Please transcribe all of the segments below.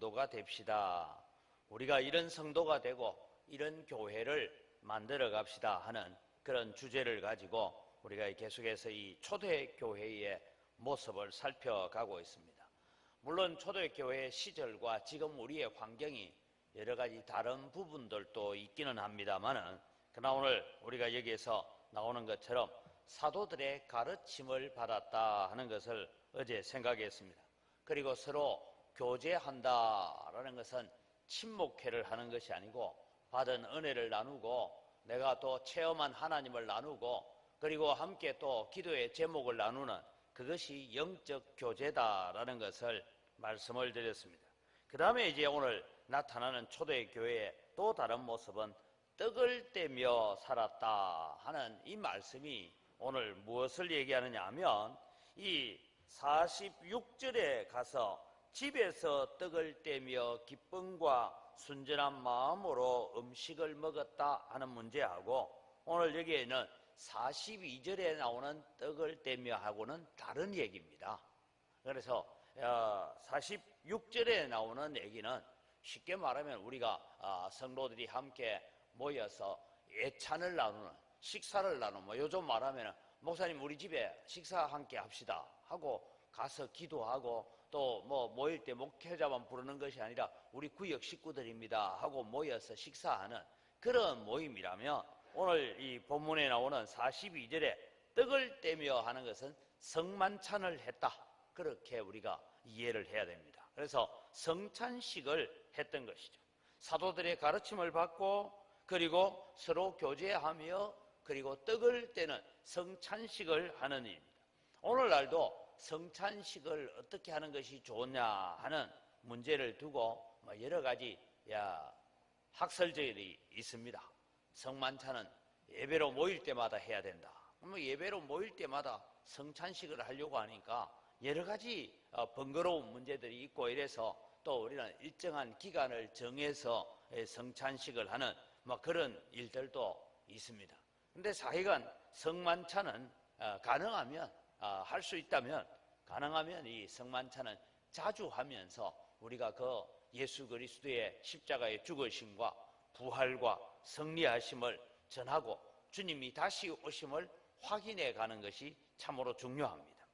성도가 됩시다. 우리가 이런 성도가 되고 이런 교회를 만들어 갑시다 하는 그런 주제를 가지고 우리가 계속해서 이 초대교회의 모습을 살펴가고 있습니다. 물론 초대교회의 시절과 지금 우리의 환경이 여러 가지 다른 부분들도 있기는 합니다만은, 그러나 오늘 우리가 여기에서 나오는 것처럼 사도들의 가르침을 받았다 하는 것을 어제 생각했습니다. 그리고 서로 교제한다라는 것은 친목회를 하는 것이 아니고 받은 은혜를 나누고 내가 또 체험한 하나님을 나누고 그리고 함께 또 기도의 제목을 나누는 그것이 영적 교제다라는 것을 말씀을 드렸습니다. 그 다음에 이제 오늘 나타나는 초대교회의 또 다른 모습은 떡을 떼며 살았다 하는 이 말씀이 오늘 무엇을 얘기하느냐 하면, 이 46절에 가서 집에서 떡을 떼며 기쁨과 순전한 마음으로 음식을 먹었다 하는 문제하고, 오늘 여기에는 42절에 나오는 떡을 떼며 하고는 다른 얘기입니다. 그래서 46절에 나오는 얘기는 쉽게 말하면 우리가 성도들이 함께 모여서 예찬을 나누는, 식사를 나누는, 요즘 말하면 목사님 우리 집에 식사 함께 합시다 하고 가서 기도하고 또 모일 때 목회자만 부르는 것이 아니라 우리 구역 식구들입니다 하고 모여서 식사하는 그런 모임이라면, 오늘 이 본문에 나오는 42절에 떡을 떼며 하는 것은 성만찬을 했다, 그렇게 우리가 이해를 해야 됩니다. 그래서 성찬식을 했던 것이죠. 사도들의 가르침을 받고 그리고 서로 교제하며 그리고 떡을 떼는 성찬식을 하는 일입니다. 오늘날도 성찬식을 어떻게 하는 것이 좋냐 하는 문제를 두고 여러 가지 학설들이 있습니다. 성만찬은 예배로 모일 때마다 해야 된다. 예배로 모일 때마다 성찬식을 하려고 하니까 여러 가지 번거로운 문제들이 있고 이래서 또 우리는 일정한 기간을 정해서 성찬식을 하는 그런 일들도 있습니다. 그런데 사실은 성만찬은 가능하면 할 수 있다면 가능하면 이 성만찬은 자주 하면서 우리가 그 예수 그리스도의 십자가의 죽으심과 부활과 승리하심을 전하고 주님이 다시 오심을 확인해 가는 것이 참으로 중요합니다.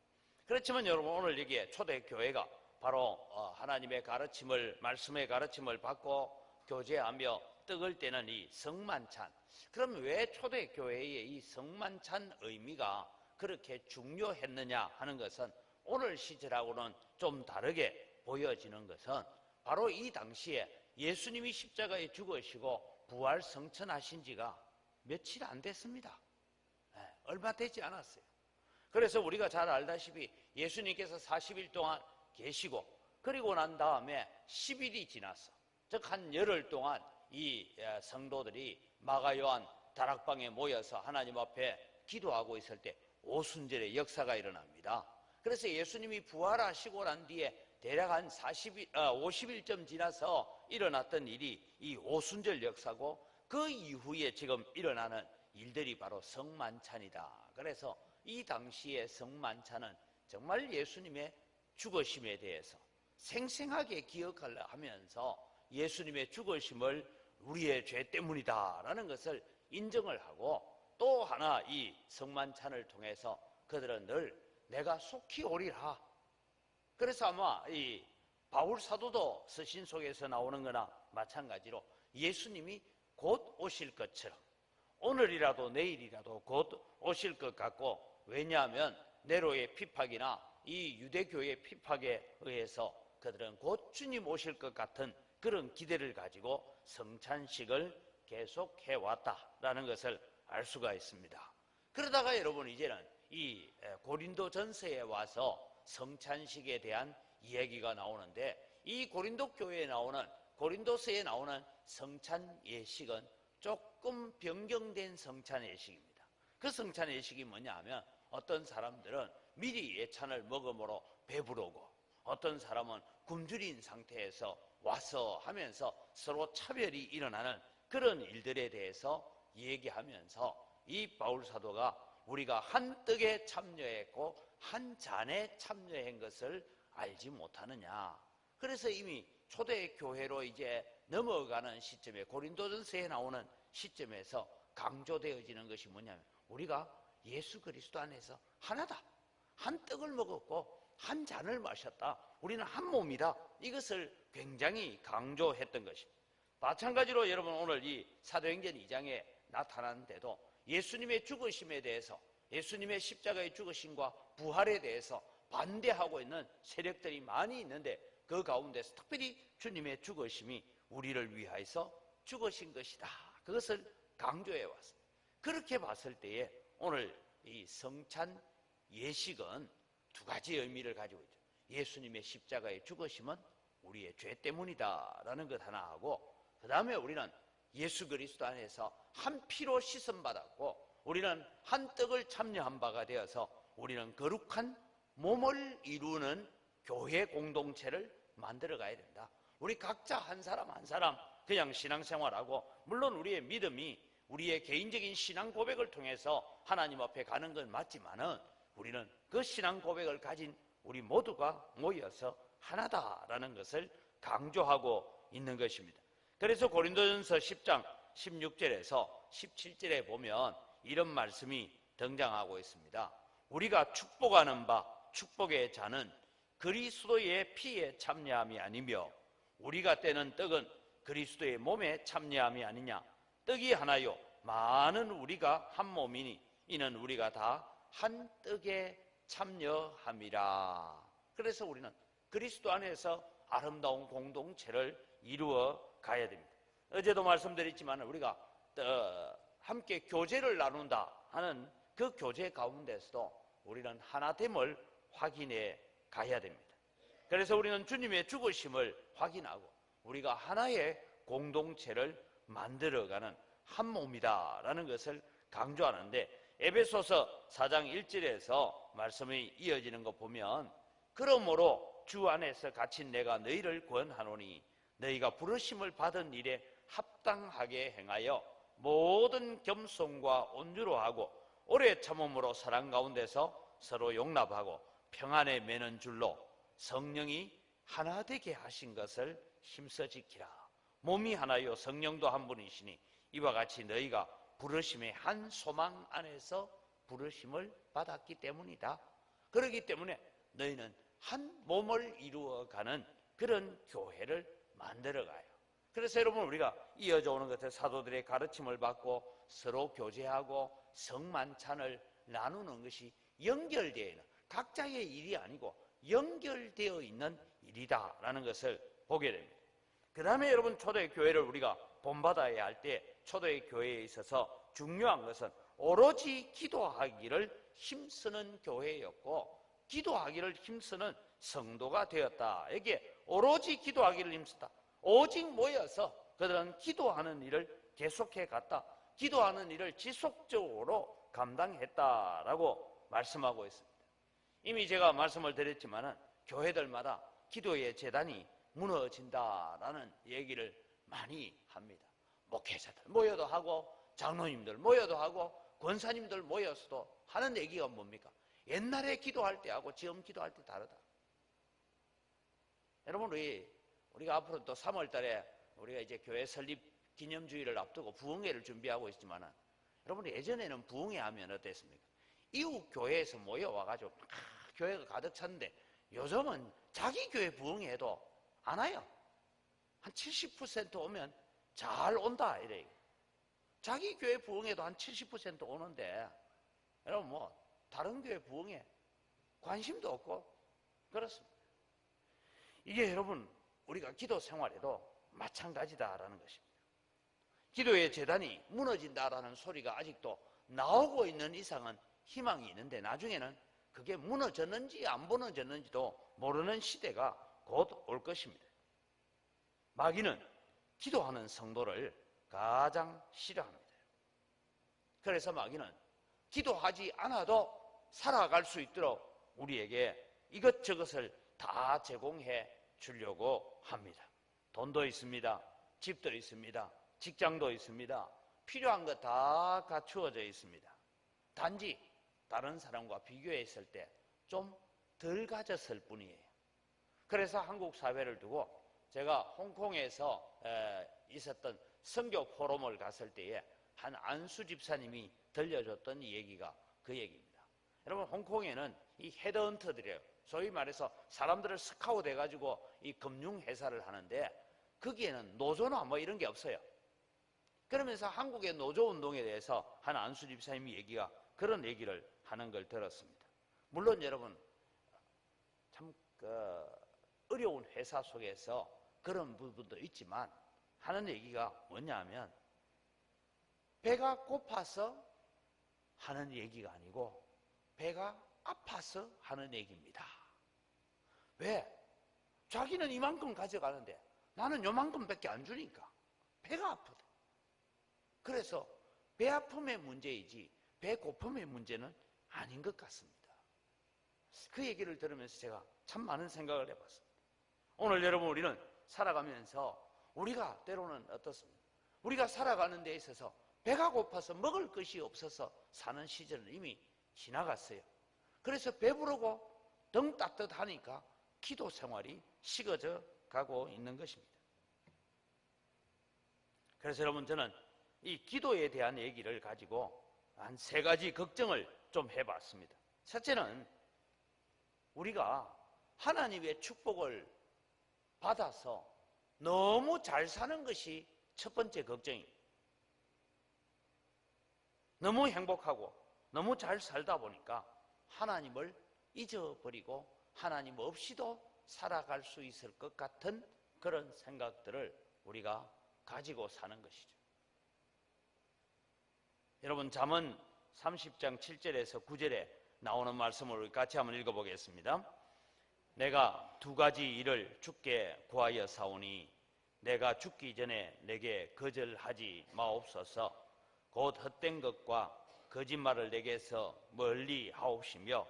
그렇지만 여러분, 오늘 여기에 초대교회가 바로 하나님의 가르침을, 말씀의 가르침을 받고 교제하며 떡을 떼는 이 성만찬, 그럼 왜 초대교회의 이 성만찬 의미가 그렇게 중요했느냐 하는 것은 오늘 시절하고는 좀 다르게 보여지는 것은, 바로 이 당시에 예수님이 십자가에 죽으시고 부활 성천하신 지가 며칠 안 됐습니다. 얼마 되지 않았어요. 그래서 우리가 잘 알다시피 예수님께서 40일 동안 계시고 그리고 난 다음에 10일이 지났어. 즉 한 열흘 동안 이 성도들이 마가 요한 다락방에 모여서 하나님 앞에 기도하고 있을 때 오순절의 역사가 일어납니다. 그래서 예수님이 부활하시고 난 뒤에 대략 한 50일쯤 지나서 일어났던 일이 이 오순절 역사고, 그 이후에 지금 일어나는 일들이 바로 성만찬이다. 그래서 이 당시의 성만찬은 정말 예수님의 죽으심에 대해서 생생하게 기억하려 하면서 예수님의 죽으심을 우리의 죄 때문이다라는 것을 인정을 하고, 또 하나 이 성만찬을 통해서 그들은 늘 내가 속히 오리라. 그래서 아마 이 바울 사도도 서신 속에서 나오는 거나 마찬가지로 예수님이 곧 오실 것처럼 오늘이라도 내일이라도 곧 오실 것 같고, 왜냐하면 네로의 핍박이나 이 유대교의 핍박에 의해서 그들은 곧 주님 오실 것 같은 그런 기대를 가지고 성찬식을 계속 해왔다라는 것을 알 수가 있습니다. 그러다가 여러분, 이제는 이 고린도 전서에 와서 성찬식에 대한 이야기가 나오는데, 이 고린도 교회에 나오는, 고린도서에 나오는 성찬 예식은 조금 변경된 성찬 예식입니다. 그 성찬 예식이 뭐냐 하면, 어떤 사람들은 미리 예찬을 먹음으로 배부르고 어떤 사람은 굶주린 상태에서 와서 하면서 서로 차별이 일어나는 그런 일들에 대해서 얘기하면서 이 바울 사도가 우리가 한 떡에 참여했고 한 잔에 참여한 것을 알지 못하느냐. 그래서 이미 초대교회로 이제 넘어가는 시점에 고린도전서에 나오는 시점에서 강조되어지는 것이 뭐냐면 우리가 예수 그리스도 안에서 하나다. 한 떡을 먹었고 한 잔을 마셨다. 우리는 한 몸이다. 이것을 굉장히 강조했던 것입니다. 마찬가지로 여러분 오늘 이 사도행전 2장에 나타났는데도 예수님의 죽으심에 대해서 예수님의 십자가의 죽으심과 부활에 대해서 반대하고 있는 세력들이 많이 있는데 그 가운데서 특별히 주님의 죽으심이 우리를 위하여서 죽으신 것이다. 그것을 강조해 왔습니다. 그렇게 봤을 때에 오늘 이 성찬 예식은 두 가지 의미를 가지고 있죠. 예수님의 십자가의 죽으심은 우리의 죄 때문이다라는 것 하나 하고, 그 다음에 우리는 예수 그리스도 안에서 한 피로 씻음 받았고 우리는 한 떡을 참여한 바가 되어서 우리는 거룩한 몸을 이루는 교회 공동체를 만들어 가야 된다. 우리 각자 한 사람 한 사람 그냥 신앙생활하고, 물론 우리의 믿음이 우리의 개인적인 신앙 고백을 통해서 하나님 앞에 가는 건 맞지만은 우리는 그 신앙 고백을 가진 우리 모두가 모여서 하나다라는 것을 강조하고 있는 것입니다. 그래서 고린도전서 10장 16절에서 17절에 보면 이런 말씀이 등장하고 있습니다. 우리가 축복하는 바 축복의 잔은 그리스도의 피에 참여함이 아니며 우리가 떼는 떡은 그리스도의 몸에 참여함이 아니냐. 떡이 하나요 많은 우리가 한 몸이니 이는 우리가 다 한 떡에 참여함이라. 그래서 우리는 그리스도 안에서 아름다운 공동체를 이루어 가야 됩니다. 어제도 말씀드렸지만 우리가 함께 교제를 나눈다 하는 그 교제 가운데서도 우리는 하나됨을 확인해 가야 됩니다. 그래서 우리는 주님의 죽으심을 확인하고 우리가 하나의 공동체를 만들어가는 한 몸이다라는 것을 강조하는데, 에베소서 4장 1절에서 말씀이 이어지는 거 보면 그러므로 주 안에서 갇힌 내가 너희를 권하노니 너희가 부르심을 받은 일에 합당하게 행하여 모든 겸손과 온유로 하고 오래 참음으로 사랑 가운데서 서로 용납하고 평안에 매는 줄로 성령이 하나 되게 하신 것을 힘써 지키라. 몸이 하나요 성령도 한 분이시니 이와 같이 너희가 부르심의 한 소망 안에서 부르심을 받았기 때문이다. 그렇기 때문에 너희는 한 몸을 이루어가는 그런 교회를 만들어가요. 그래서 여러분 우리가 이어져 오는 것에 사도들의 가르침을 받고 서로 교제하고 성만찬을 나누는 것이 연결되어 있는 각자의 일이 아니고 연결되어 있는 일이다라는 것을 보게 됩니다. 그 다음에 여러분 초대교회를 우리가 본받아야 할 때 초대교회에 있어서 중요한 것은 오로지 기도하기를 힘쓰는 교회였고 기도하기를 힘쓰는 성도가 되었다. 이게 오로지 기도하기를 힘쓰다. 오직 모여서 그들은 기도하는 일을 계속해 갔다. 기도하는 일을 지속적으로 감당했다라고 말씀하고 있습니다. 이미 제가 말씀을 드렸지만은 교회들마다 기도의 제단이 무너진다라는 얘기를 많이 합니다. 목회자들 모여도 하고 장로님들 모여도 하고 권사님들 모여서도 하는 얘기가 뭡니까? 옛날에 기도할 때하고 지금 기도할 때 다르다. 여러분 우리가 앞으로 또 3월 달에 우리가 이제 교회 설립 기념주의를 앞두고 부흥회를 준비하고 있지만은 여러분 예전에는 부흥회 하면 어땠습니까? 이웃 교회에서 모여와가지고 교회가 가득 찼는데 요즘은 자기 교회 부흥회도 안 와요. 한 70% 오면 잘 온다 이래. 자기 교회 부흥회도 한 70% 오는데 여러분 뭐 다른 교회 부흥회 관심도 없고 그렇습니다. 이게 여러분 우리가 기도 생활에도 마찬가지다라는 것입니다. 기도의 제단이 무너진다라는 소리가 아직도 나오고 있는 이상은 희망이 있는데 나중에는 그게 무너졌는지 안 무너졌는지도 모르는 시대가 곧 올 것입니다. 마귀는 기도하는 성도를 가장 싫어합니다. 그래서 마귀는 기도하지 않아도 살아갈 수 있도록 우리에게 이것저것을 다 제공해 주려고 합니다. 돈도 있습니다. 집도 있습니다. 직장도 있습니다. 필요한 거 다 갖추어져 있습니다. 단지 다른 사람과 비교했을 때 좀 덜 가졌을 뿐이에요. 그래서 한국 사회를 두고 제가 홍콩에서 있었던 선교 포럼을 갔을 때에 한 안수 집사님이 들려줬던 얘기가 그 얘기입니다. 여러분, 홍콩에는 이 헤드헌터들이에요. 소위 말해서 사람들을 스카우트 해가지고 이 금융회사를 하는데 거기에는 노조나 뭐 이런 게 없어요. 그러면서 한국의 노조운동에 대해서 한 안수 집사님이 얘기가 그런 얘기를 하는 걸 들었습니다. 물론 여러분, 참 어려운 회사 속에서 그런 부분도 있지만 하는 얘기가 뭐냐 하면 배가 고파서 하는 얘기가 아니고 배가 아파서 하는 얘기입니다. 왜? 자기는 이만큼 가져가는데 나는 요만큼밖에 안 주니까 배가 아프다. 그래서 배 아픔의 문제이지 배 고픔의 문제는 아닌 것 같습니다. 그 얘기를 들으면서 제가 참 많은 생각을 해봤습니다. 오늘 여러분, 우리는 살아가면서 우리가 때로는 어떻습니까? 우리가 살아가는 데 있어서 배가 고파서 먹을 것이 없어서 사는 시절은 이미 지나갔어요. 그래서 배부르고 등 따뜻하니까 기도 생활이 식어져 가고 있는 것입니다. 그래서 여러분, 저는 이 기도에 대한 얘기를 가지고 한 3가지 걱정을 좀 해봤습니다. 첫째는 우리가 하나님의 축복을 받아서 너무 잘 사는 것이 첫 번째 걱정입니다. 너무 행복하고 너무 잘 살다 보니까 하나님을 잊어버리고 하나님 없이도 살아갈 수 있을 것 같은 그런 생각들을 우리가 가지고 사는 것이죠. 여러분, 잠언 30장 7절에서 9절에 나오는 말씀을 같이 한번 읽어보겠습니다. 내가 2가지 일을 주께 구하여 사오니 내가 죽기 전에 내게 거절하지 마옵소서. 곧 헛된 것과 거짓말을 내게서 멀리 하옵시며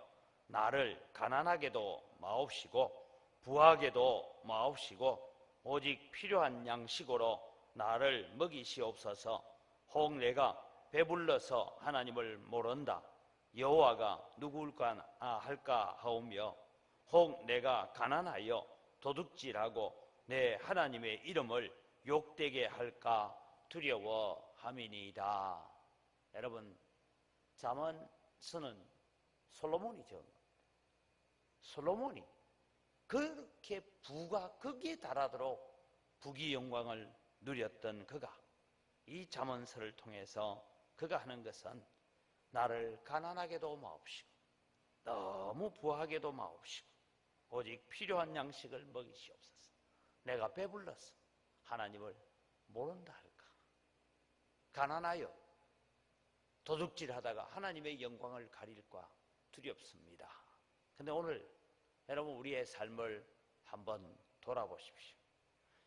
나를 가난하게도 마옵시고 부하게도 마옵시고 오직 필요한 양식으로 나를 먹이시옵소서. 혹 내가 배불러서 하나님을 모른다. 여호와가 누구일까 할까 하오며 혹 내가 가난하여 도둑질하고 내 하나님의 이름을 욕되게 할까 두려워함이니이다. 여러분, 잠언 쓰는 솔로몬이 적은 겁니다. 솔로몬이 그렇게 부가 거기에 달하도록 부귀 영광을 누렸던 그가 이 잠언서를 통해서 그가 하는 것은 나를 가난하게도 마옵시고 너무 부하게도 마옵시고 오직 필요한 양식을 먹이시옵소서. 내가 배불러서 하나님을 모른다 할까? 가난하여 도둑질하다가 하나님의 영광을 가릴까 두렵습니다. 그런데 오늘 여러분, 우리의 삶을 한번 돌아보십시오.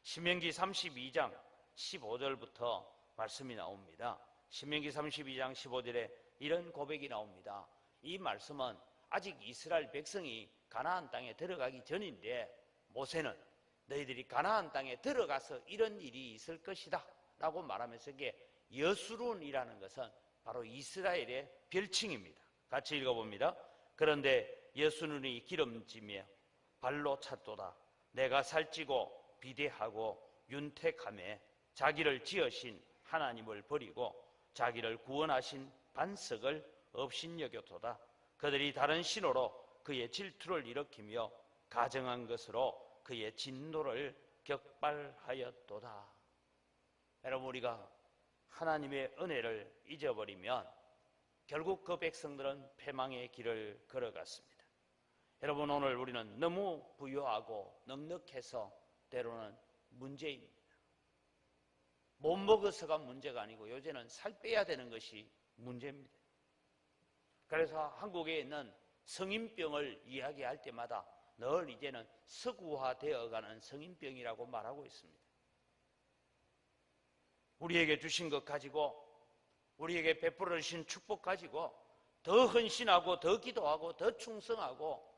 신명기 32장 15절부터 말씀이 나옵니다. 신명기 32장 15절에 이런 고백이 나옵니다. 이 말씀은 아직 이스라엘 백성이 가나안 땅에 들어가기 전인데 모세는 너희들이 가나안 땅에 들어가서 이런 일이 있을 것이다 라고 말하면서 이게 여수룬이라는 것은 바로 이스라엘의 별칭입니다. 같이 읽어봅니다. 그런데 여수룬이 기름지며 발로 찼도다. 내가 살찌고 비대하고 윤택하며 자기를 지으신 하나님을 버리고 자기를 구원하신 반석을 업신여겼도다. 그들이 다른 신호로 그의 질투를 일으키며 가정한 것으로 그의 진노를 격발하였도다. 여러분, 우리가 하나님의 은혜를 잊어버리면 결국 그 백성들은 패망의 길을 걸어갔습니다. 여러분, 오늘 우리는 너무 부유하고 넉넉해서 때로는 문제입니다. 못 먹어서가 문제가 아니고 요새는 살 빼야 되는 것이 문제입니다. 그래서 한국에 있는 성인병을 이야기할 때마다 늘 이제는 서구화되어가는 성인병이라고 말하고 있습니다. 우리에게 주신 것 가지고, 우리에게 베풀어 주신 축복 가지고 더 헌신하고 더 기도하고 더 충성하고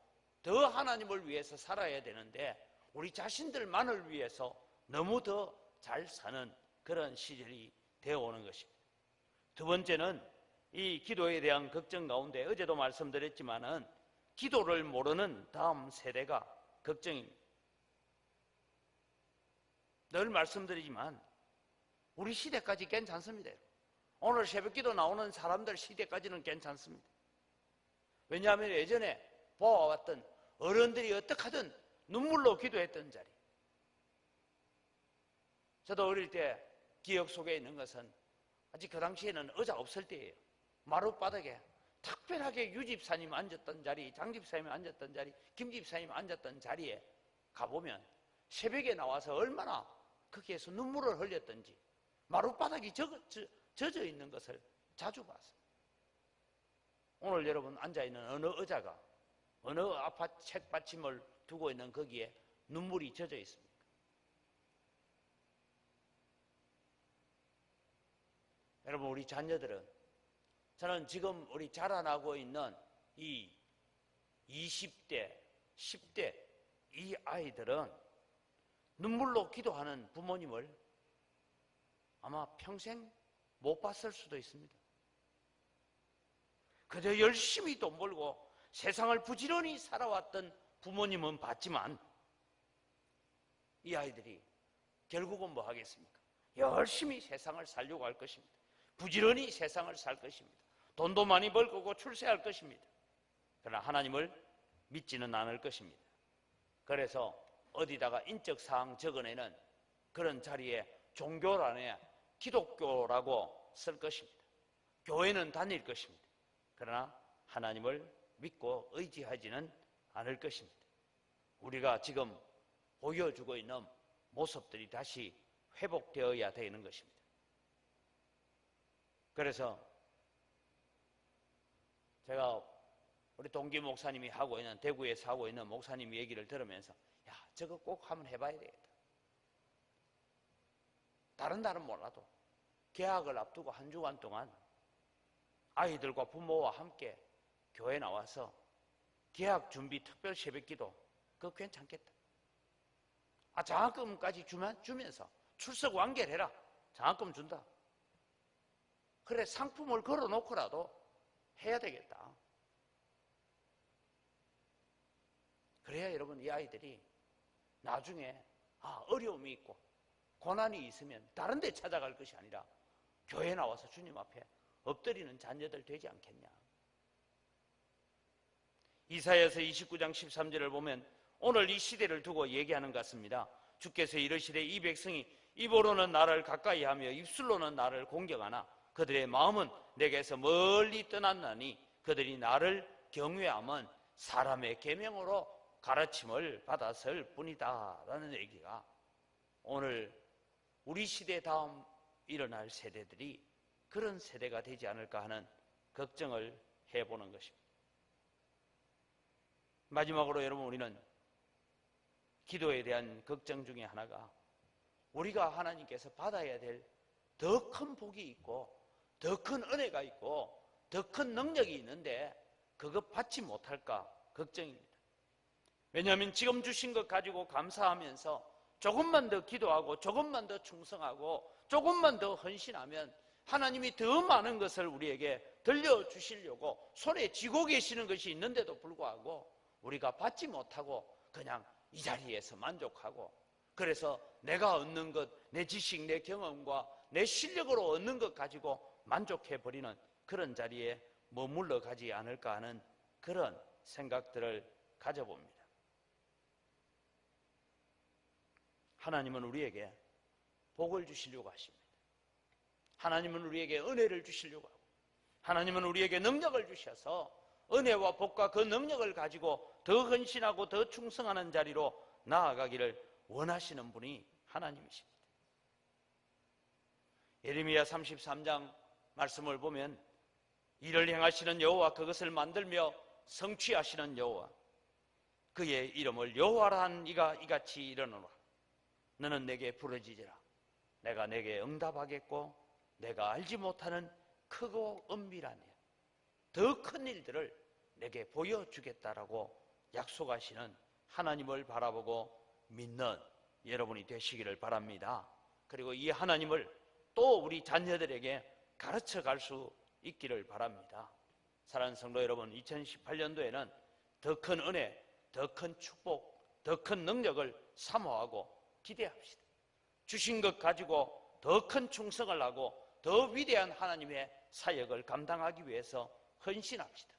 더 하나님을 위해서 살아야 되는데 우리 자신들만을 위해서 너무 더 잘 사는 그런 시절이 되어오는 것입니다. 두 번째는 이 기도에 대한 걱정 가운데 어제도 말씀드렸지만은 기도를 모르는 다음 세대가 걱정입니다. 늘 말씀드리지만 우리 시대까지 괜찮습니다. 오늘 새벽기도 나오는 사람들 시대까지는 괜찮습니다. 왜냐하면 예전에 보아왔던 어른들이 어떻게 하든 눈물로 기도했던 자리. 저도 어릴 때 기억 속에 있는 것은 아직 그 당시에는 의자 없을 때예요. 마룻바닥에 특별하게 유집사님 앉았던 자리, 장집사님이 앉았던 자리, 김집사님이 앉았던 자리에 가보면 새벽에 나와서 얼마나 거기에서 눈물을 흘렸던지 마룻바닥이 젖어 있는 것을 자주 봤습니다. 오늘 여러분 앉아있는 어느 의자가 어느 아파트 책받침을 두고 있는 거기에 눈물이 젖어 있습니까? 여러분, 우리 자녀들은, 저는 지금 우리 자라나고 있는 이 20대, 10대 이 아이들은 눈물로 기도하는 부모님을 아마 평생 못 봤을 수도 있습니다. 그저 열심히 돈 벌고 세상을 부지런히 살아왔던 부모님은 봤지만 이 아이들이 결국은 뭐 하겠습니까? 열심히 세상을 살려고 할 것입니다. 부지런히 세상을 살 것입니다. 돈도 많이 벌 거고 출세할 것입니다. 그러나 하나님을 믿지는 않을 것입니다. 그래서 어디다가 인적사항 적어내는 그런 자리에 종교란에 기독교라고 쓸 것입니다. 교회는 다닐 것입니다. 그러나 하나님을 믿고 의지하지는 않을 것입니다. 우리가 지금 보여주고 있는 모습들이 다시 회복되어야 되는 것입니다. 그래서 제가 우리 동기 목사님이 하고 있는, 대구에서 하고 있는 목사님 얘기를 들으면서 야, 저거 꼭 한번 해봐야 되겠다. 다른 날은 몰라도 개학을 앞두고 한 주간 동안 아이들과 부모와 함께 교회 나와서 개학 준비 특별 새벽기도, 그거 괜찮겠다. 장학금까지 주면서 출석 완결해라. 장학금 준다. 그래, 상품을 걸어놓고라도 해야 되겠다. 그래야 여러분, 이 아이들이 나중에 어려움이 있고 고난이 있으면 다른 데 찾아갈 것이 아니라 교회 나와서 주님 앞에 엎드리는 자녀들 되지 않겠냐. 이사야서 29장 13절을 보면 오늘 이 시대를 두고 얘기하는 것 같습니다. 주께서 이르시되 이 백성이 입으로는 나를 가까이하며 입술로는 나를 공경하나 그들의 마음은 내게서 멀리 떠났나니 그들이 나를 경외함은 사람의 계명으로 가르침을 받았을 뿐이다 라는 얘기가 오늘 우리 시대 다음 일어날 세대들이 그런 세대가 되지 않을까 하는 걱정을 해보는 것입니다. 마지막으로 여러분, 우리는 기도에 대한 걱정 중에 하나가 우리가 하나님께서 받아야 될 더 큰 복이 있고 더 큰 은혜가 있고 더 큰 능력이 있는데 그거 받지 못할까 걱정입니다. 왜냐하면 지금 주신 것 가지고 감사하면서 조금만 더 기도하고 조금만 더 충성하고 조금만 더 헌신하면 하나님이 더 많은 것을 우리에게 들려주시려고 손에 쥐고 계시는 것이 있는데도 불구하고 우리가 받지 못하고 그냥 이 자리에서 만족하고, 그래서 내가 얻는 것, 내 지식, 내 경험과 내 실력으로 얻는 것 가지고 만족해버리는 그런 자리에 머물러 가지 않을까 하는 그런 생각들을 가져봅니다. 하나님은 우리에게 복을 주시려고 하십니다. 하나님은 우리에게 은혜를 주시려고 하고 하나님은 우리에게 능력을 주셔서 은혜와 복과 그 능력을 가지고 더 헌신하고 더 충성하는 자리로 나아가기를 원하시는 분이 하나님이십니다. 예레미야 33장 말씀을 보면 일을 행하시는 여호와, 그것을 만들며 성취하시는 여호와, 그의 이름을 여호와라 한 이가 이같이 이르노라. 너는 내게 부르짖으라. 내가 내게 응답하겠고 내가 알지 못하는 크고 은밀한 일, 더 큰 일들을 내게 보여주겠다라고 약속하시는 하나님을 바라보고 믿는 여러분이 되시기를 바랍니다. 그리고 이 하나님을 또 우리 자녀들에게 가르쳐갈 수 있기를 바랍니다. 사랑하는 성도 여러분, 2018년도에는 더 큰 은혜, 더 큰 축복, 더 큰 능력을 사모하고 기대합시다. 주신 것 가지고 더 큰 충성을 하고 더 위대한 하나님의 사역을 감당하기 위해서 헌신합시다.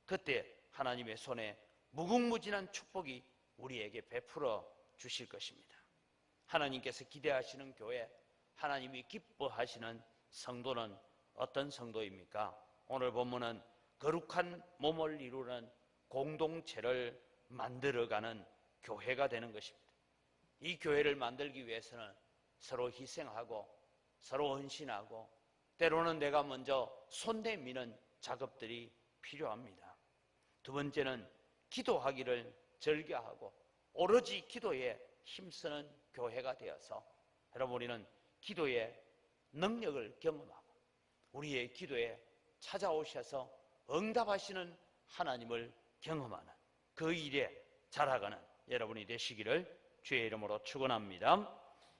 그때 하나님의 손에 무궁무진한 축복이 우리에게 베풀어 주실 것입니다. 하나님께서 기대하시는 교회, 하나님이 기뻐하시는 성도는 어떤 성도입니까? 오늘 본문은 거룩한 몸을 이루는 공동체를 만들어가는 교회가 되는 것입니다. 이 교회를 만들기 위해서는 서로 희생하고 서로 헌신하고 때로는 내가 먼저 손 내미는 작업들이 필요합니다. 두 번째는 기도하기를 즐겨하고 오로지 기도에 힘쓰는 교회가 되어서 여러분, 우리는 기도의 능력을 경험하고 우리의 기도에 찾아오셔서 응답하시는 하나님을 경험하는 그 일에 자라가는 여러분이 되시기를 주의 이름으로 축원합니다.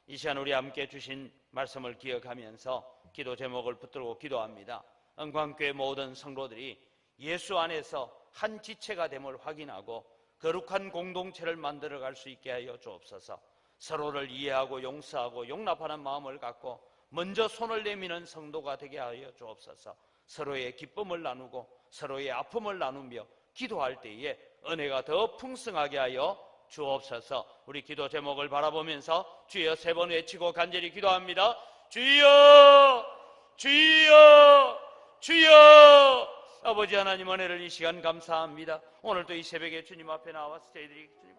이 시간 우리 함께 주신 말씀을 기억하면서 기도 제목을 붙들고 기도합니다. 은광교회 모든 성도들이 예수 안에서 한 지체가 됨을 확인하고 거룩한 공동체를 만들어갈 수 있게 하여 주옵소서. 서로를 이해하고 용서하고 용납하는 마음을 갖고 먼저 손을 내미는 성도가 되게 하여 주옵소서. 서로의 기쁨을 나누고 서로의 아픔을 나누며 기도할 때에 은혜가 더 풍성하게 하여 주옵소서. 우리 기도 제목을 바라보면서 주여 세 번 외치고 간절히 기도합니다. 주여, 주여, 주여. 아버지 하나님, 은혜를 이 시간 감사합니다. 오늘도 이 새벽에 주님 앞에 나와서 저희들이 주님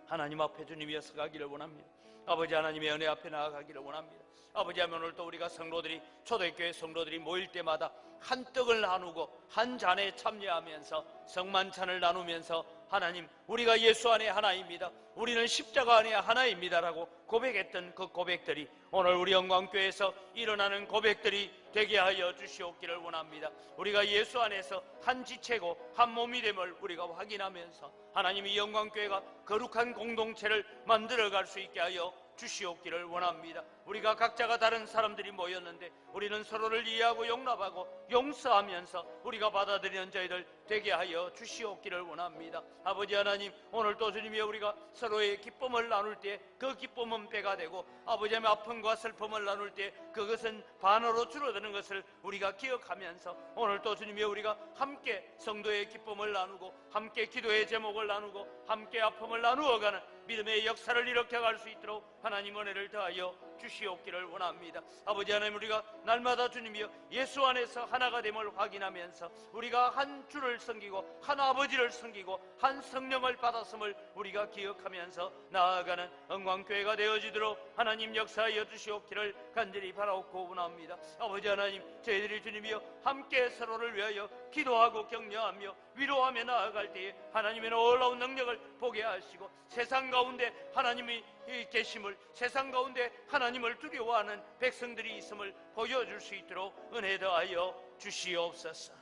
하나님 앞에 주님이 서가기를 원합니다. 아버지 하나님의 은혜 앞에 나아가기를 원합니다. 아버지 하면 오늘도 우리가 성도들이, 초대교회 성도들이 모일 때마다 한 떡을 나누고 한 잔에 참여하면서 성만찬을 나누면서 하나님, 우리가 예수 안에 하나입니다, 우리는 십자가 안에 하나입니다라고 고백했던 그 고백들이 오늘 우리 영광교회에서 일어나는 고백들이 되게 하여 주시옵기를 원합니다. 우리가 예수 안에서 한 지체고 한 몸이 됨을 우리가 확인하면서 하나님이 영광교회가 거룩한 공동체를 만들어갈 수 있게 하여 주시옵기를 원합니다. 우리가 각자가 다른 사람들이 모였는데 우리는 서로를 이해하고 용납하고 용서하면서 우리가 받아들이는 저희들 되게 하여 주시옵기를 원합니다. 아버지 하나님, 오늘 또 주님이 우리가 서로의 기쁨을 나눌 때 그 기쁨은 배가 되고 아버지 하나님 아픔과 슬픔을 나눌 때 그것은 반으로 줄어드는 것을 우리가 기억하면서 오늘 또 주님이 우리가 함께 성도의 기쁨을 나누고 함께 기도의 제목을 나누고 함께 아픔을 나누어가는 믿음의 역사를 일으켜갈 수 있도록 하나님 은혜를 더하여 주시옵기를 원합니다. 아버지 하나님, 우리가 날마다 주님이여 예수 안에서 하나가 됨을 확인하면서 우리가 한 주를 섬기고 한 아버지를 섬기고 한 성령을 받았음을 우리가 기억하면서 나아가는 영광교회가 되어지도록 하나님 역사하여 주시옵기를 간절히 바라옵고 원합니다. 아버지 하나님, 저희들이 주님이여 함께 서로를 위하여 기도하고 격려하며 위로하며 나아갈 때에 하나님의 놀라운 능력을 보게 하시고 세상 가운데 하나님이 계심을, 세상 가운데 하나님을 두려워하는 백성들이 있음을 보여줄 수 있도록 은혜 더하여 주시옵소서.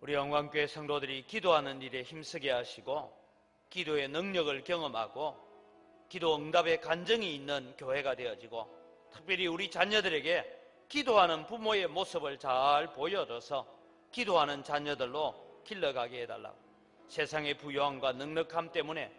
우리 영광교회 성도들이 기도하는 일에 힘쓰게 하시고 기도의 능력을 경험하고 기도 응답의 간증이 있는 교회가 되어지고 특별히 우리 자녀들에게 기도하는 부모의 모습을 잘 보여줘서 기도하는 자녀들로 길러가게 해달라고, 세상의 부요함과 넉넉함 때문에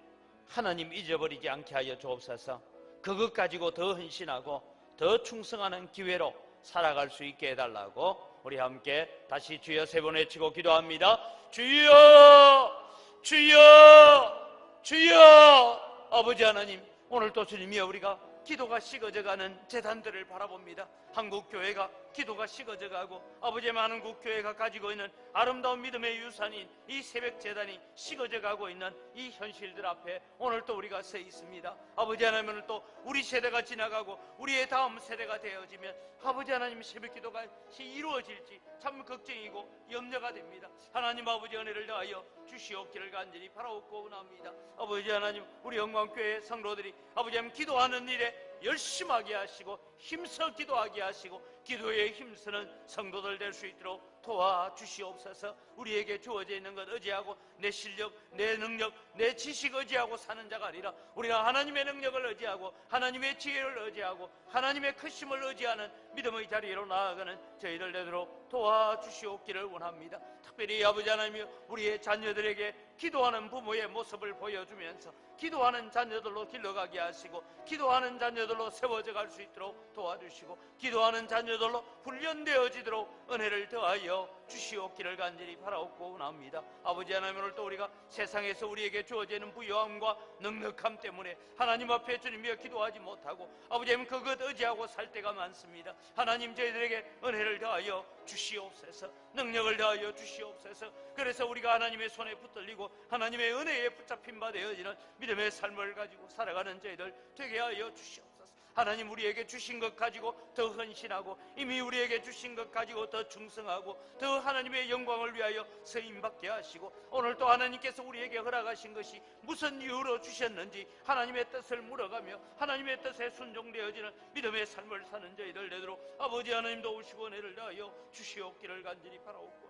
하나님 잊어버리지 않게 하여 주옵소서. 그것 가지고 더 헌신하고 더 충성하는 기회로 살아갈 수 있게 해달라고 우리 함께 다시 주여 세 번 외치고 기도합니다. 주여, 주여, 주여. 아버지 하나님, 오늘 또 주님이여 우리가 기도가 식어져가는 재단들을 바라봅니다. 한국교회가 기도가 식어져가고 아버지의 많은 국교회가 가지고 있는 아름다운 믿음의 유산인 이 새벽 재단이 식어져가고 있는 이 현실들 앞에 오늘 또 우리가 서 있습니다. 아버지 하나님은 또 우리 세대가 지나가고 우리의 다음 세대가 되어지면 아버지 하나님 새벽 기도가 이루어질지 참 걱정이고 염려가 됩니다. 하나님 아버지 은혜를 더하여 주시옵기를 간절히 바라옵고 원합니다. 아버지 하나님, 우리 영광교회 성도들이 아버지 하나님 기도하는 일에 열심하게 하시고 힘써 기도하게 하시고 기도에 힘쓰는 성도들 될 수 있도록 도와주시옵소서. 우리에게 주어져 있는 것 의지하고 내 실력, 내 능력, 내 지식 의지하고 사는 자가 아니라 우리가 하나님의 능력을 의지하고 하나님의 지혜를 의지하고 하나님의 크심을 의지하는 믿음의 자리로 나아가는 저희들 되도록 도와주시옵기를 원합니다. 특별히 아버지 하나님이 우리의 자녀들에게 기도하는 부모의 모습을 보여주면서 기도하는 자녀들로 길러가게 하시고 기도하는 자녀들로 세워져 갈 수 있도록 도와주시고 기도하는 자녀들로 훈련되어지도록 은혜를 더하여 주시옵기를 간절히 바라옵고 원합니다. 아버지 하나님, 오늘 또 우리가 세상에서 우리에게 주어지는 부요함과 넉넉함 때문에 하나님 앞에 주님이여 기도하지 못하고 아버지 하나님 그것 의지하고 살 때가 많습니다. 하나님, 저희들에게 은혜를 더하여 주시옵소서. 능력을 더하여 주시옵소서. 그래서 우리가 하나님의 손에 붙들리고 하나님의 은혜에 붙잡힌 바 되어지는 믿음의 삶을 가지고 살아가는 저희들 되게 하여 주시옵소서. 하나님, 우리에게 주신 것 가지고 더 헌신하고 이미 우리에게 주신 것 가지고 더 충성하고 더 하나님의 영광을 위하여 쓰임받게 하시고 오늘 또 하나님께서 우리에게 허락하신 것이 무슨 이유로 주셨는지 하나님의 뜻을 물어가며 하나님의 뜻에 순종되어지는 믿음의 삶을 사는 저희들 되도록 아버지 하나님 도우시고 은혜를 다하여 주시옵기를 간절히 바라옵구나.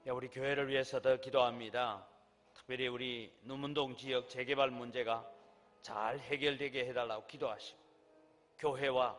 우리 교회를 위해서 더 기도합니다. 특별히 우리 누문동 지역 재개발 문제가 잘 해결되게 해달라고 기도하시고 교회와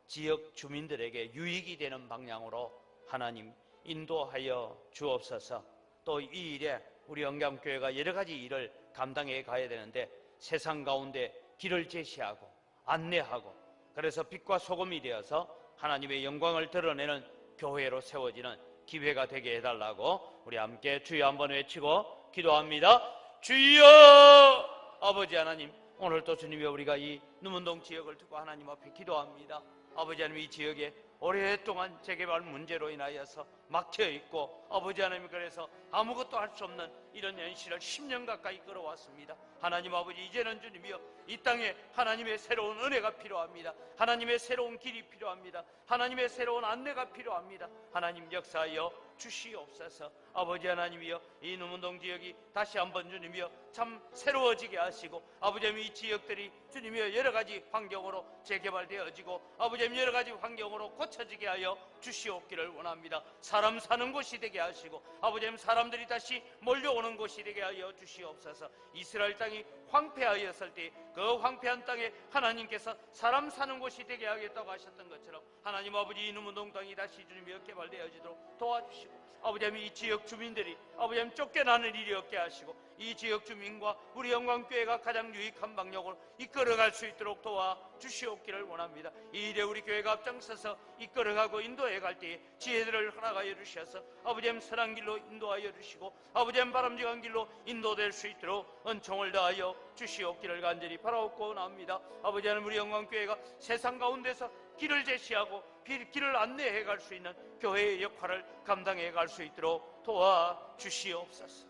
지역 주민들에게 유익이 되는 방향으로 하나님 인도하여 주옵소서. 또 이 일에 우리 영감교회가 여러 가지 일을 감당해 가야 되는데 세상 가운데 길을 제시하고 안내하고 그래서 빛과 소금이 되어서 하나님의 영광을 드러내는 교회로 세워지는 기회가 되게 해달라고 우리 함께 주여 한번 외치고 기도합니다. 주여! 아버지 하나님, 오늘 또 주님이 우리가 이 누문동 지역을 두고 하나님 앞에 기도합니다. 아버지 하나님, 이 지역에 오랫동안 재개발 문제로 인하여서 막혀있고 아버지 하나님, 그래서 아무것도 할 수 없는 이런 현실을 10년 가까이 끌어왔습니다. 하나님 아버지, 이제는 주님이여 이 땅에 하나님의 새로운 은혜가 필요합니다. 하나님의 새로운 길이 필요합니다. 하나님의 새로운 안내가 필요합니다. 하나님 역사하여 주시옵소서. 아버지 하나님이여 이 누문동 지역이 다시 한번 주님이여 참 새로워지게 하시고 아버지 하나님, 이 지역들이 주님이여 여러 가지 환경으로 재개발되어지고 아버지 하나님 여러 가지 환경으로 고쳐지게 하여 주시옵기를 원합니다. 사람 사는 곳이 되게 하시고 아버지 하나님 사람들이 다시 몰려오는 곳이 되게 하여 주시옵소서. 이스라엘 땅이 황폐하였을 때 그 황폐한 땅에 하나님께서 사람 사는 곳이 되게 하겠다고 하셨던 것처럼 하나님 아버지 이 누문동 땅이 다시 주님이여 개발되어지도록 도와주시고 아버지 하나님 이 지역 주민들이 아버지 하나님 쫓겨나는 일이 없게 하시고 이 지역 주민과 우리 영광교회가 가장 유익한 방향으로 이끌어갈 수 있도록 도와주시옵기를 원합니다. 이 일에 우리 교회가 앞장서서 이끌어가고 인도해 갈 때에 지혜들을 허락하여 주셔서 아버지 하나님 선한 길로 인도하여 주시고 아버지 하나님 바람직한 길로 인도될 수 있도록 은총을 다하여 주시옵기를 간절히 바라옵고 나옵니다. 아버지 하나님, 우리 영광교회가 세상 가운데서 길을 제시하고 길을 안내해 갈 수 있는 교회의 역할을 감당해 갈 수 있도록 도와주시옵소서.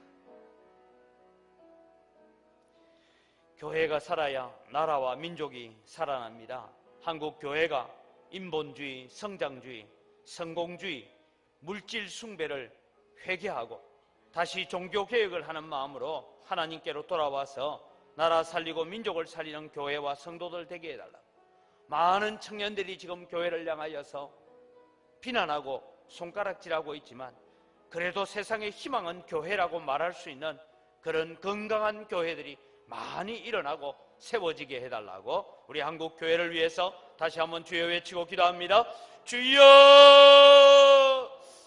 교회가 살아야 나라와 민족이 살아납니다. 한국 교회가 인본주의, 성장주의, 성공주의, 물질 숭배를 회개하고 다시 종교개혁을 하는 마음으로 하나님께로 돌아와서 나라 살리고 민족을 살리는 교회와 성도들 되게 해달라. 많은 청년들이 지금 교회를 향하여서 비난하고 손가락질하고 있지만 그래도 세상의 희망은 교회라고 말할 수 있는 그런 건강한 교회들이 많이 일어나고 세워지게 해달라고 우리 한국 교회를 위해서 다시 한번 주여 외치고 기도합니다. 주여!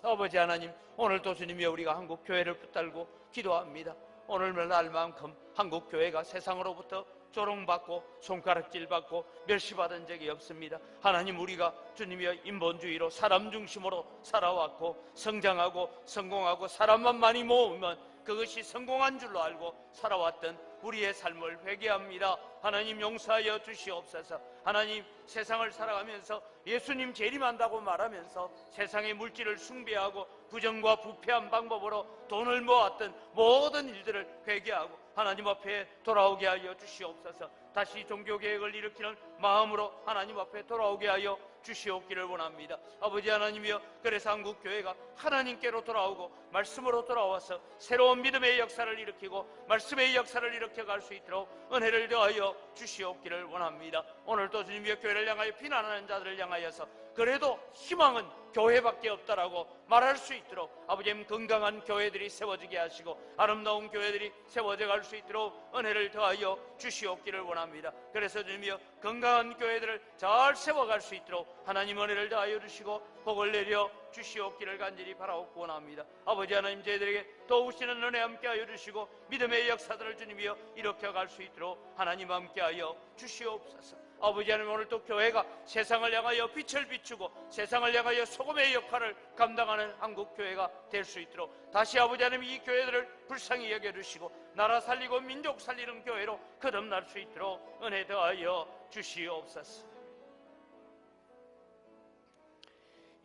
아버지 하나님, 오늘도 주님이여 우리가 한국 교회를 붙들고 기도합니다. 오늘날만큼 한국 교회가 세상으로부터 조롱받고 손가락질받고 멸시받은 적이 없습니다. 하나님, 우리가 주님이여 인본주의로 사람 중심으로 살아왔고 성장하고 성공하고 사람만 많이 모으면 그것이 성공한 줄로 알고 살아왔던 우리의 삶을 회개합니다. 하나님 용서하여 주시옵소서. 하나님, 세상을 살아가면서 예수님 재림한다고 말하면서 세상의 물질을 숭배하고 부정과 부패한 방법으로 돈을 모았던 모든 일들을 회개하고 하나님 앞에 돌아오게 하여 주시옵소서. 다시 종교개혁을 일으키는 마음으로 하나님 앞에 돌아오게 하여 주시옵기를 원합니다. 아버지 하나님이여, 그래서 한국교회가 하나님께로 돌아오고 말씀으로 돌아와서 새로운 믿음의 역사를 일으키고 말씀의 역사를 일으켜갈 수 있도록 은혜를 더하여 주시옵기를 원합니다. 오늘도 주님이여 교회를 향하여 비난하는 자들을 향하여서 그래도 희망은 교회밖에 없다라고 말할 수 있도록 아버지님 건강한 교회들이 세워지게 하시고 아름다운 교회들이 세워져 갈 수 있도록 은혜를 더하여 주시옵기를 원합니다. 그래서 주님이여 건강한 교회들을 잘 세워갈 수 있도록 하나님 은혜를 더하여 주시고 복을 내려 주시옵기를 간절히 바라옵고 원합니다. 아버지 하나님, 저희들에게 도우시는 은혜 함께하여 주시고 믿음의 역사들을 주님이여 일으켜 갈 수 있도록 하나님 함께하여 주시옵소서. 아버지 하나님, 오늘 또 교회가 세상을 향하여 빛을 비추고 세상을 향하여 소금의 역할을 감당하는 한국교회가 될 수 있도록 다시 아버지 하나님 이 교회들을 불쌍히 여겨주시고 나라 살리고 민족 살리는 교회로 거듭날 수 있도록 은혜 더하여 주시옵소서.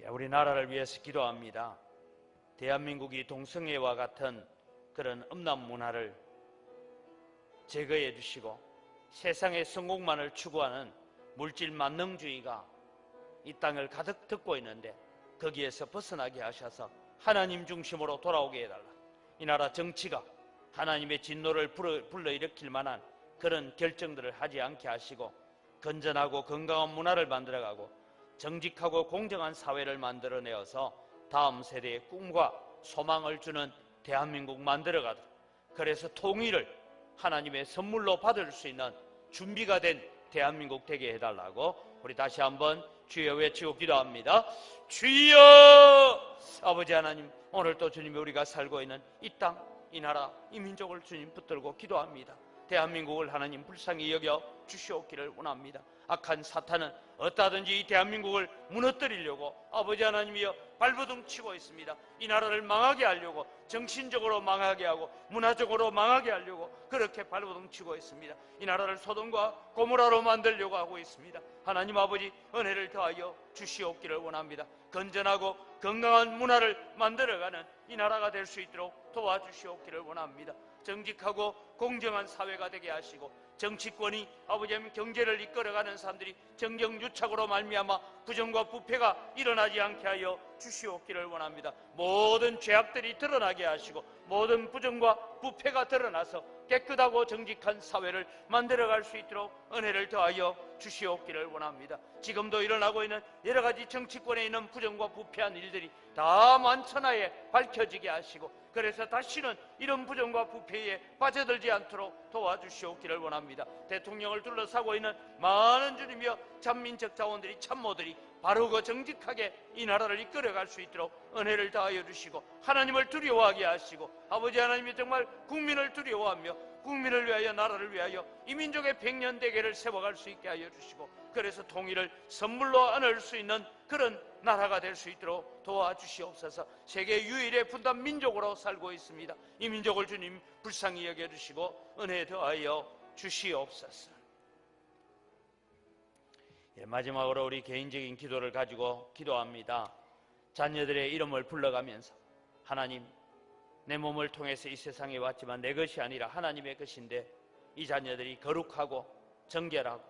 우리 나라를 위해서 기도합니다. 대한민국이 동성애와 같은 그런 음란 문화를 제거해 주시고 세상의 성공만을 추구하는 물질 만능주의가 이 땅을 가득 덮고 있는데 거기에서 벗어나게 하셔서 하나님 중심으로 돌아오게 해달라. 이 나라 정치가 하나님의 진노를 불러일으킬 만한 그런 결정들을 하지 않게 하시고 건전하고 건강한 문화를 만들어가고 정직하고 공정한 사회를 만들어내어서 다음 세대의 꿈과 소망을 주는 대한민국 만들어가도록, 그래서 통일을 하나님의 선물로 받을 수 있는 준비가 된 대한민국 되게 해달라고 우리 다시 한번 주여 외치고 기도합니다. 주여! 아버지 하나님, 오늘 또 주님이 우리가 살고 있는 이 땅, 이 나라, 이 민족을 주님 붙들고 기도합니다. 대한민국을 하나님 불쌍히 여겨 주시옵기를 원합니다. 악한 사탄은 어떠하든지 이 대한민국을 무너뜨리려고 아버지 하나님이여 발버둥 치고 있습니다. 이 나라를 망하게 하려고, 정신적으로 망하게 하고 문화적으로 망하게 하려고 그렇게 발버둥 치고 있습니다. 이 나라를 소돔과 고모라로 만들려고 하고 있습니다. 하나님 아버지, 은혜를 더하여 주시옵기를 원합니다. 건전하고 건강한 문화를 만들어가는 이 나라가 될 수 있도록 도와주시옵기를 원합니다. 정직하고 공정한 사회가 되게 하시고 정치권이 아버지님 경제를 이끌어가는 사람들이 정경유착으로 말미암아 부정과 부패가 일어나지 않게 하여 주시옵기를 원합니다. 모든 죄악들이 드러나게 하시고 모든 부정과 부패가 드러나서 깨끗하고 정직한 사회를 만들어갈 수 있도록 은혜를 더하여 주시옵기를 원합니다. 지금도 일어나고 있는 여러 가지 정치권에 있는 부정과 부패한 일들이 다 만천하에 밝혀지게 하시고 그래서 다시는 이런 부정과 부패에 빠져들지 않도록 도와주시옵기를 원합니다. 대통령을 둘러싸고 있는 많은 주님이여 참민적 자원들이 참모들이 바르고 정직하게 이 나라를 이끌어갈 수 있도록 은혜를 다하여 주시고 하나님을 두려워하게 하시고 아버지 하나님이 정말 국민을 두려워하며 국민을 위하여 나라를 위하여 이 민족의 백년대계를 세워갈 수 있게 하여 주시고 그래서 통일을 선물로 안을 수 있는 그런 나라가 될 수 있도록 도와주시옵소서. 세계 유일의 분단 민족으로 살고 있습니다. 이 민족을 주님 불쌍히 여겨주시고 은혜 더하여 주시옵소서. 마지막으로 우리 개인적인 기도를 가지고 기도합니다. 자녀들의 이름을 불러가면서 하나님, 내 몸을 통해서 이 세상에 왔지만 내 것이 아니라 하나님의 것인데 이 자녀들이 거룩하고 정결하고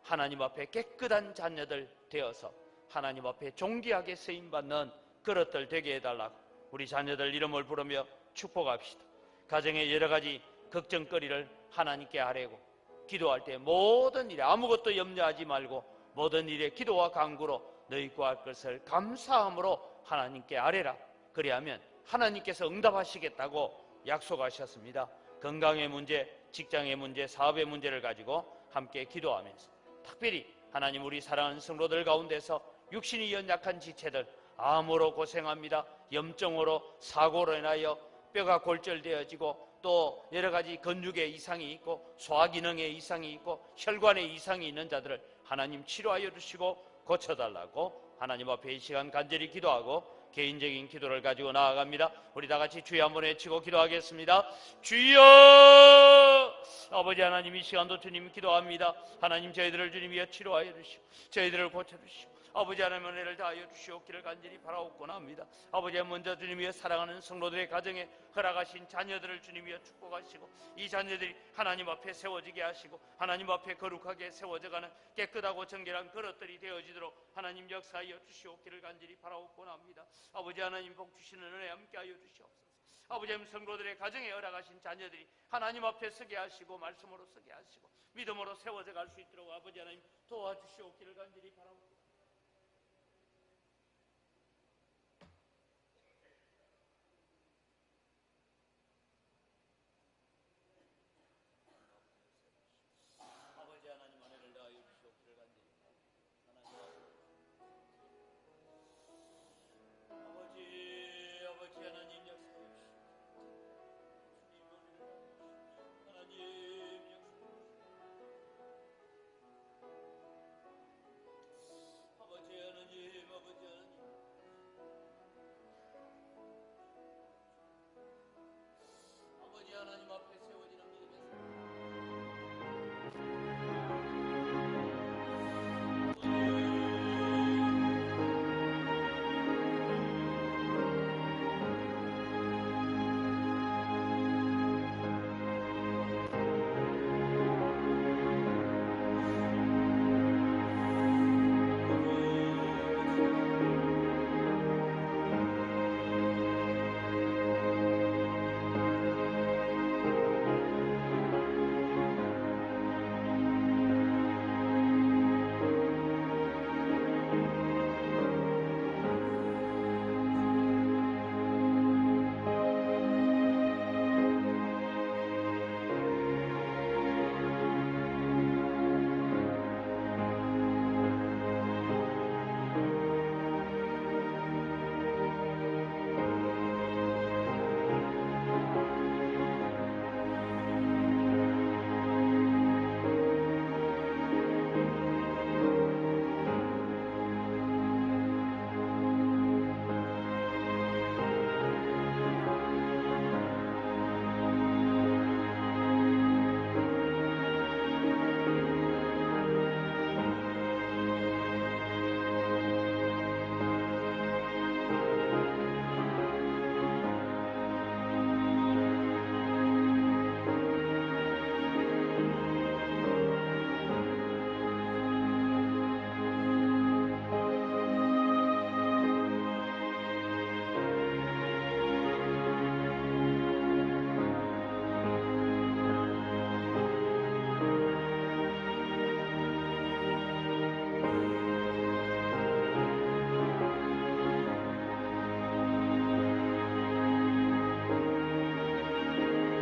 하나님 앞에 깨끗한 자녀들 되어서 하나님 앞에 존귀하게 쓰임받는 그릇들 되게 해달라고 우리 자녀들 이름을 부르며 축복합시다. 가정의 여러 가지 걱정거리를 하나님께 아뢰고 기도할 때 모든 일에 아무것도 염려하지 말고 모든 일에 기도와 간구로 너희 구할 것을 감사함으로 하나님께 아뢰라. 그리하면 하나님께서 응답하시겠다고 약속하셨습니다. 건강의 문제, 직장의 문제, 사업의 문제를 가지고 함께 기도하면서 특별히 하나님 우리 사랑하는 성도들 가운데서 육신이 연약한 지체들 암으로 고생합니다. 염증으로 사고로 인하여 뼈가 골절되어지고 또 여러 가지 근육에 이상이 있고 소화기능에 이상이 있고 혈관에 이상이 있는 자들을 하나님 치료하여 주시고 고쳐달라고 하나님 앞에 이 시간 간절히 기도하고 개인적인 기도를 가지고 나아갑니다. 우리 다 같이 주여 한번 외치고 기도하겠습니다. 주여! 아버지 하나님, 이 시간도 주님 기도합니다. 하나님, 저희들을 주님이여 치료하여 주시고 저희들을 고쳐주시고 아버지 하나님 은혜를 다하여 주시옵기를 간절히 바라옵고나 합니다. 아버지, 먼저 주님이여 사랑하는 성도들의 가정에 허락하신 자녀들을 주님이여 축복하시고 이 자녀들이 하나님 앞에 세워지게 하시고 하나님 앞에 거룩하게 세워져가는 깨끗하고 정결한 그릇들이 되어지도록 하나님 역사하여 주시옵기를 간절히 바라옵고나 합니다. 아버지 하나님, 복 주시는 은혜 함께하여 주시옵소서. 아버지 하나님, 성도들의 가정에 허락하신 자녀들이 하나님 앞에 서게 하시고 말씀으로 서게 하시고 믿음으로 세워져 갈 수 있도록 아버지 하나님 도와주시옵기를 간절히 바라옵니다.